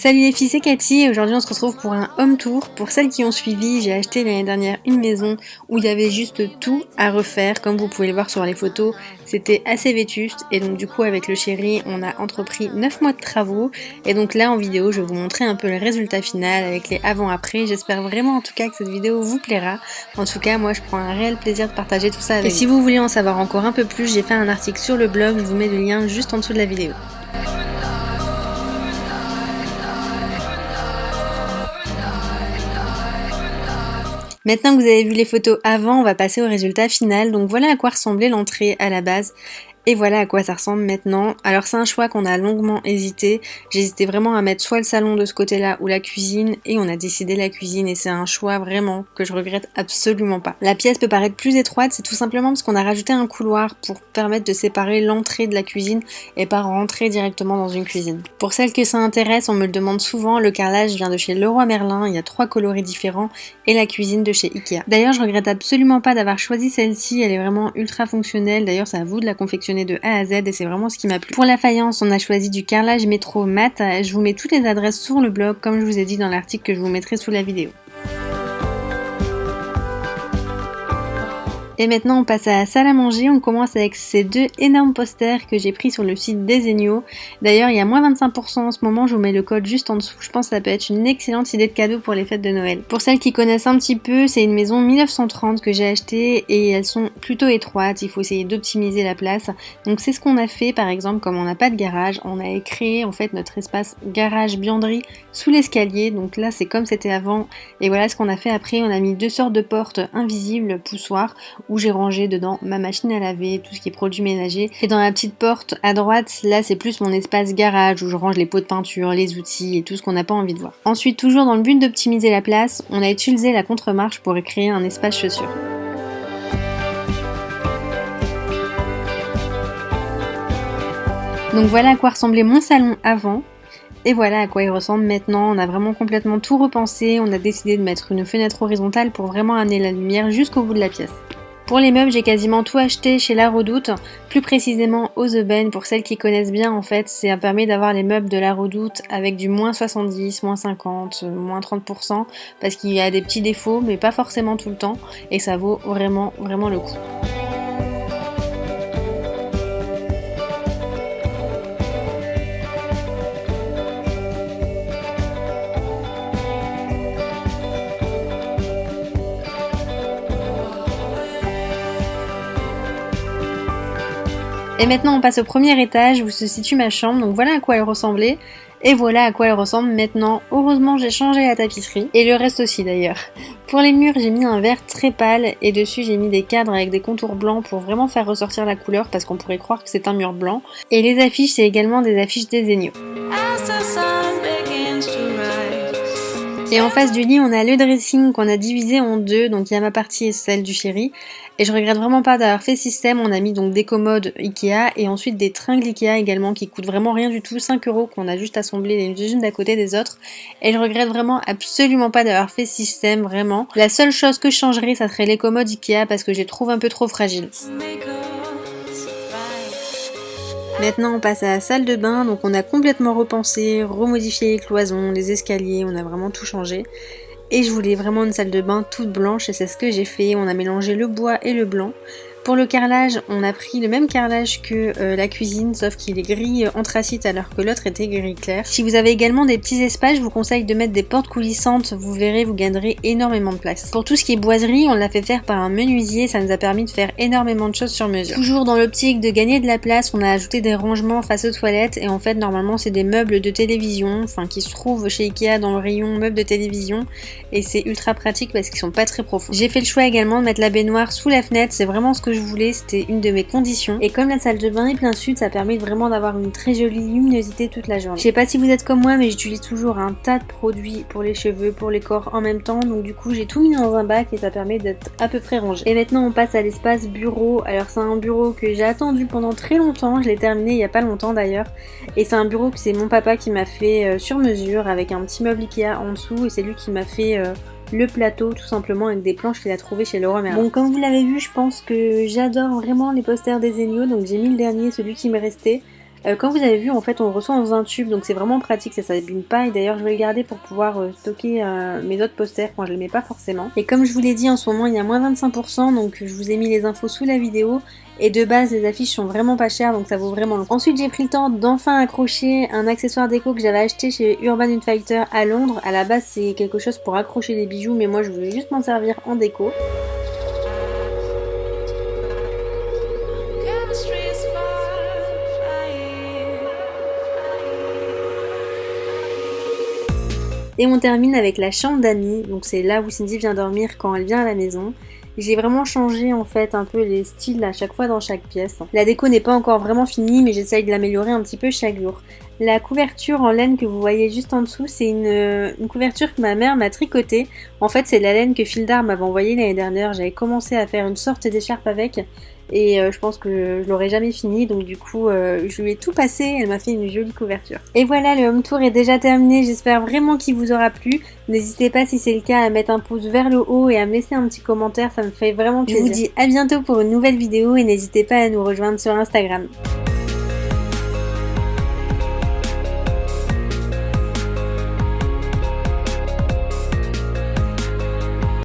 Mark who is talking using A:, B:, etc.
A: Salut les filles, c'est Cathy et aujourd'hui on se retrouve pour un home tour. Pour celles qui ont suivi, j'ai acheté l'année dernière une maison où il y avait juste tout à refaire. Comme vous pouvez le voir sur les photos, c'était assez vétuste et donc du coup avec le chéri on a entrepris 9 mois de travaux. Et donc là en vidéo je vais vous montrer un peu le résultat final avec les avant-après. J'espère vraiment en tout cas que cette vidéo vous plaira. En tout cas moi je prends un réel plaisir de partager tout ça avec vous. Et si vous voulez en savoir encore un peu plus, j'ai fait un article sur le blog, je vous mets le lien juste en dessous de la vidéo. Maintenant que vous avez vu les photos avant, on va passer au résultat final. Donc voilà à quoi ressemblait l'entrée à la base. Et voilà à quoi ça ressemble maintenant. Alors c'est un choix qu'on a longuement hésité. J'hésitais vraiment à mettre soit le salon de ce côté-là ou la cuisine. Et on a décidé la cuisine et c'est un choix vraiment que je regrette absolument pas. La pièce peut paraître plus étroite, c'est tout simplement parce qu'on a rajouté un couloir pour permettre de séparer l'entrée de la cuisine et pas rentrer directement dans une cuisine. Pour celles que ça intéresse, on me le demande souvent, le carrelage vient de chez Leroy Merlin, il y a 3 coloris différents et la cuisine de chez Ikea. D'ailleurs je regrette absolument pas d'avoir choisi celle-ci, elle est vraiment ultra fonctionnelle. D'ailleurs c'est à vous de la confectionner de A à Z et c'est vraiment ce qui m'a plu. Pour la faïence, on a choisi du carrelage métro mat. Je vous mets toutes les adresses sur le blog comme je vous ai dit dans l'article que je vous mettrai sous la vidéo. Et maintenant on passe à la salle à manger, on commence avec ces 2 énormes posters que j'ai pris sur le site Desenio. D'ailleurs il y a moins 25% en ce moment, je vous mets le code juste en dessous, je pense que ça peut être une excellente idée de cadeau pour les fêtes de Noël. Pour celles qui connaissent un petit peu, c'est une maison 1930 que j'ai achetée et elles sont plutôt étroites, il faut essayer d'optimiser la place. Donc c'est ce qu'on a fait par exemple, comme on n'a pas de garage, on a créé en fait notre espace garage-buanderie sous l'escalier, donc là c'est comme c'était avant et voilà ce qu'on a fait après, on a mis 2 sortes de portes invisibles, poussoirs, où j'ai rangé dedans ma machine à laver, tout ce qui est produits ménagers. Et dans la petite porte à droite, là c'est plus mon espace garage où je range les pots de peinture, les outils et tout ce qu'on n'a pas envie de voir. Ensuite, toujours dans le but d'optimiser la place, on a utilisé la contre-marche pour créer un espace chaussures. Donc voilà à quoi ressemblait mon salon avant. Et voilà à quoi il ressemble maintenant, on a vraiment complètement tout repensé, on a décidé de mettre une fenêtre horizontale pour vraiment amener la lumière jusqu'au bout de la pièce. Pour les meubles, j'ai quasiment tout acheté chez La Redoute, plus précisément aux Aubaines. Pour celles qui connaissent bien, en fait, ça permet d'avoir les meubles de La Redoute avec du moins 70, moins 50, moins 30%, parce qu'il y a des petits défauts, mais pas forcément tout le temps, et ça vaut vraiment, vraiment le coup. Et maintenant on passe au premier étage où se situe ma chambre, donc voilà à quoi elle ressemblait. Et voilà à quoi elle ressemble maintenant. Heureusement j'ai changé la tapisserie, et le reste aussi d'ailleurs. Pour les murs j'ai mis un vert très pâle, et dessus j'ai mis des cadres avec des contours blancs pour vraiment faire ressortir la couleur, parce qu'on pourrait croire que c'est un mur blanc. Et les affiches c'est également des affiches Desenio. Et en face du lit, on a le dressing qu'on a divisé en 2, donc il y a ma partie et celle du chéri. Et je regrette vraiment pas d'avoir fait système, on a mis donc des commodes Ikea et ensuite des tringles Ikea également qui coûtent vraiment rien du tout, 5 € qu'on a juste assemblé les unes d'à côté des autres. Et je regrette vraiment absolument pas d'avoir fait système, vraiment. La seule chose que je changerais, ça serait les commodes Ikea parce que je les trouve un peu trop fragiles. Maintenant on passe à la salle de bain, donc on a complètement repensé, remodifié les cloisons, les escaliers, on a vraiment tout changé. Et je voulais vraiment une salle de bain toute blanche et c'est ce que j'ai fait, on a mélangé le bois et le blanc. Pour le carrelage, on a pris le même carrelage que la cuisine, sauf qu'il est gris anthracite alors que l'autre était gris clair. Si vous avez également des petits espaces, je vous conseille de mettre des portes coulissantes, vous verrez, vous gagnerez énormément de place. Pour tout ce qui est boiserie, on l'a fait faire par un menuisier, ça nous a permis de faire énormément de choses sur mesure. Toujours dans l'optique de gagner de la place, on a ajouté des rangements face aux toilettes et en fait normalement c'est des meubles de télévision, enfin qui se trouvent chez Ikea dans le rayon meubles de télévision et c'est ultra pratique parce qu'ils sont pas très profonds. J'ai fait le choix également de mettre la baignoire sous la fenêtre, c'est vraiment ce que je voulais, c'était une de mes conditions. Et comme la salle de bain est plein sud, ça permet vraiment d'avoir une très jolie luminosité toute la journée. Je sais pas si vous êtes comme moi, mais j'utilise toujours un tas de produits pour les cheveux, pour les corps en même temps, donc du coup j'ai tout mis dans un bac et ça permet d'être à peu près rangé. Et maintenant on passe à l'espace bureau. Alors c'est un bureau que j'ai attendu pendant très longtemps, je l'ai terminé il y a pas longtemps d'ailleurs. Et c'est un bureau que c'est mon papa qui m'a fait sur mesure avec un petit meuble Ikea en dessous et c'est lui qui m'a fait le plateau tout simplement avec des planches qu'il a trouvé chez Leroy Merlin. Bon, comme vous l'avez vu, je pense que j'adore vraiment les posters Desenio, donc j'ai mis le dernier, celui qui m'est resté. Comme vous avez vu, en fait on le reçoit dans un tube, donc c'est vraiment pratique, ça s'abîme pas. Et d'ailleurs je vais le garder pour pouvoir stocker mes autres posters quand je les mets pas forcément. Et comme je vous l'ai dit, en ce moment il y a moins 25%, donc je vous ai mis les infos sous la vidéo. Et de base les affiches sont vraiment pas chères, donc ça vaut vraiment le coup. Ensuite j'ai pris le temps d'enfin accrocher un accessoire déco que j'avais acheté chez Urban Outfitters à Londres. À la base c'est quelque chose pour accrocher des bijoux, mais moi je voulais juste m'en servir en déco. Et on termine avec la chambre d'Annie, donc c'est là où Cindy vient dormir quand elle vient à la maison. J'ai vraiment changé en fait un peu les styles à chaque fois dans chaque pièce. La déco n'est pas encore vraiment finie, mais j'essaye de l'améliorer un petit peu chaque jour. La couverture en laine que vous voyez juste en dessous, c'est une couverture que ma mère m'a tricotée. En fait c'est la laine que Fildar m'avait envoyée l'année dernière. J'avais commencé à faire une sorte d'écharpe avec. Et je pense que je l'aurais jamais fini, donc du coup je lui ai tout passé, elle m'a fait une jolie couverture. Et voilà, le home tour est déjà terminé, j'espère vraiment qu'il vous aura plu. N'hésitez pas si c'est le cas à mettre un pouce vers le haut et à me laisser un petit commentaire, ça me fait vraiment plaisir. Je vous dis à bientôt pour une nouvelle vidéo et n'hésitez pas à nous rejoindre sur Instagram.